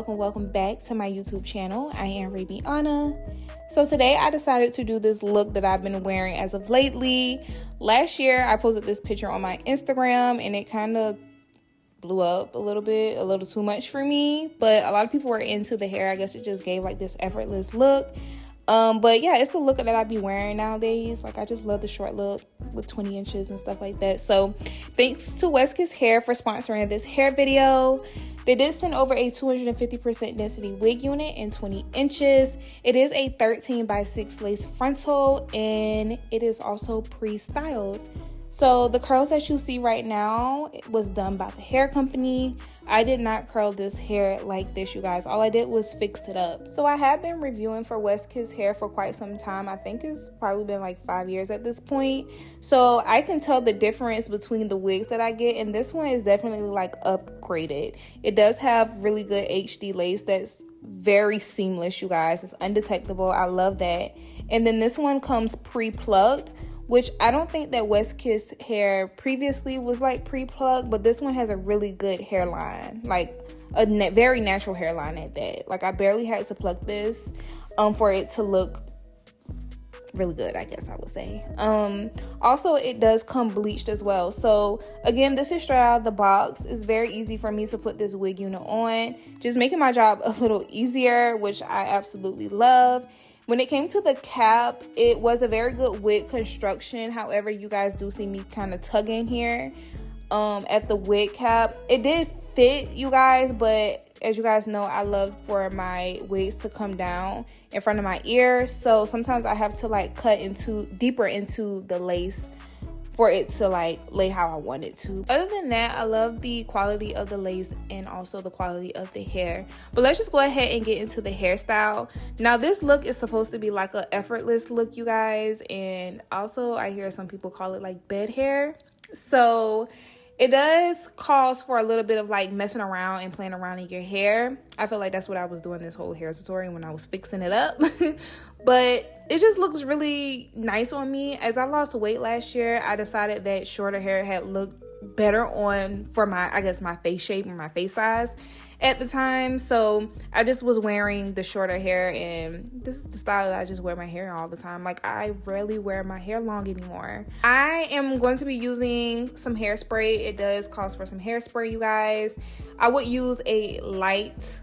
Welcome back to my YouTube channel. I am Rabiana. So today I decided to do this look that I've been wearing as of lately. Last year I posted this picture on my Instagram and it kind of blew up a little too much for me, but a lot of people were into the hair. I guess it just gave like this effortless look. But yeah, it's the look that I be wearing nowadays. Like, I just love the short look with 20 inches and stuff like that. So thanks to WestKiss Hair for sponsoring this hair video. They did send over a 250% density wig unit in 20 inches. It is a 13x6 lace frontal and it is also pre-styled. So the curls that you see right now was done by the hair company. I did not curl this hair like this, you guys. All I did was fix it up. So I have been reviewing for WestKiss Hair for quite some time. I think it's probably been like 5 years at this point. So I can tell the difference between the wigs that I get, and this one is definitely like upgraded. It does have really good HD lace that's very seamless, you guys. It's undetectable. I love that. And then this one comes pre-plucked, which I don't think that WestKiss Hair previously was like pre-plucked, but this one has a really good hairline, like a very natural hairline at that. Like, I barely had to pluck this for it to look really good, I guess I would say. Also, it does come bleached as well. So again, this is straight out of the box. It's very easy for me to put this wig unit on, just making my job a little easier, which I absolutely love. When it came to the cap, it was a very good wig construction. However, you guys do see me kind of tugging here at the wig cap. It did fit, you guys, but as you guys know, I love for my wigs to come down in front of my ears. So sometimes I have to like cut deeper into the lace for it to like lay how I want it to. Other than that, I love the quality of the lace and also the quality of the hair. But let's just go ahead and get into the hairstyle. Now, this look is supposed to be like an effortless look, you guys, and also I hear some people call it like bed hair. So it does cause for a little bit of like messing around and playing around in your hair. I feel like that's what I was doing this whole hair tutorial when I was fixing it up. But it just looks really nice on me. As I lost weight last year, I decided that shorter hair had looked better on for my, I guess, my face shape and my face size at the time. So I just was wearing the shorter hair, and this is the style that I just wear my hair all the time. Like, I rarely wear my hair long anymore. I am going to be using some hairspray. It does call for some hairspray, you guys. I would use a light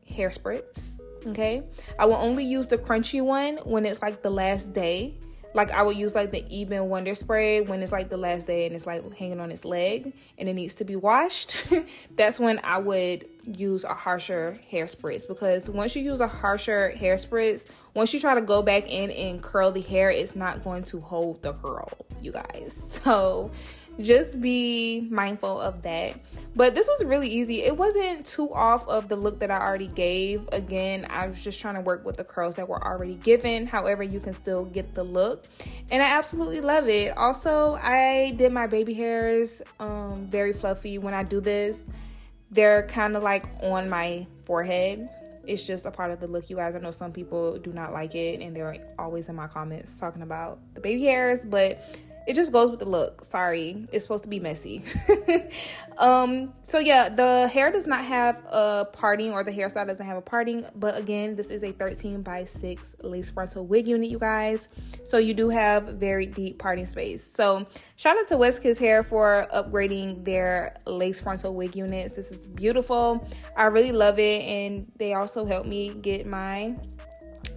hair spritz, okay? I will only use the crunchy one when it's like the last day. Like, I would use like the Even Wonder spray when it's like the last day and it's like hanging on its leg and it needs to be washed. That's when I would use a harsher hair spritz, because once you use a harsher hair spritz, once you try to go back in and curl the hair, it's not going to hold the curl, you guys. So just be mindful of that. But this was really easy. It wasn't too off of the look that I already gave. Again, I was just trying to work with the curls that were already given. However, you can still get the look, and I absolutely love it. Also, I did my baby hairs very fluffy. When I do this, they're kind of like on my forehead. It's just a part of the look, you guys. I know some people do not like it, and they're always in my comments talking about the baby hairs, but it just goes with the look. Sorry, it's supposed to be messy. So yeah, the hair does not have a parting, or the hairstyle doesn't have a parting, but again, this is a 13x6 lace frontal wig unit, you guys. So you do have very deep parting space. So shout out to WestKiss Hair for upgrading their lace frontal wig units. This is beautiful. I really love it, and they also helped me get my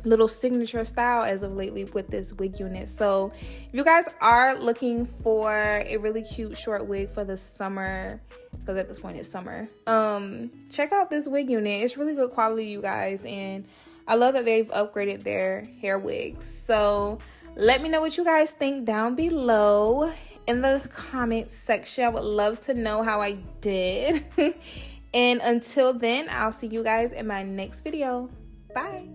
little signature style as of lately with this wig unit. So if you guys are looking for a really cute short wig for the summer, because at this point it's summer, check out this wig unit. It's really good quality, you guys, and I love that they've upgraded their hair wigs. So let me know what you guys think down below in the comment section. I would love to know how I did. And until then, I'll see you guys in my next video. Bye.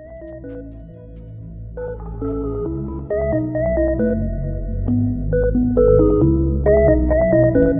Thank you.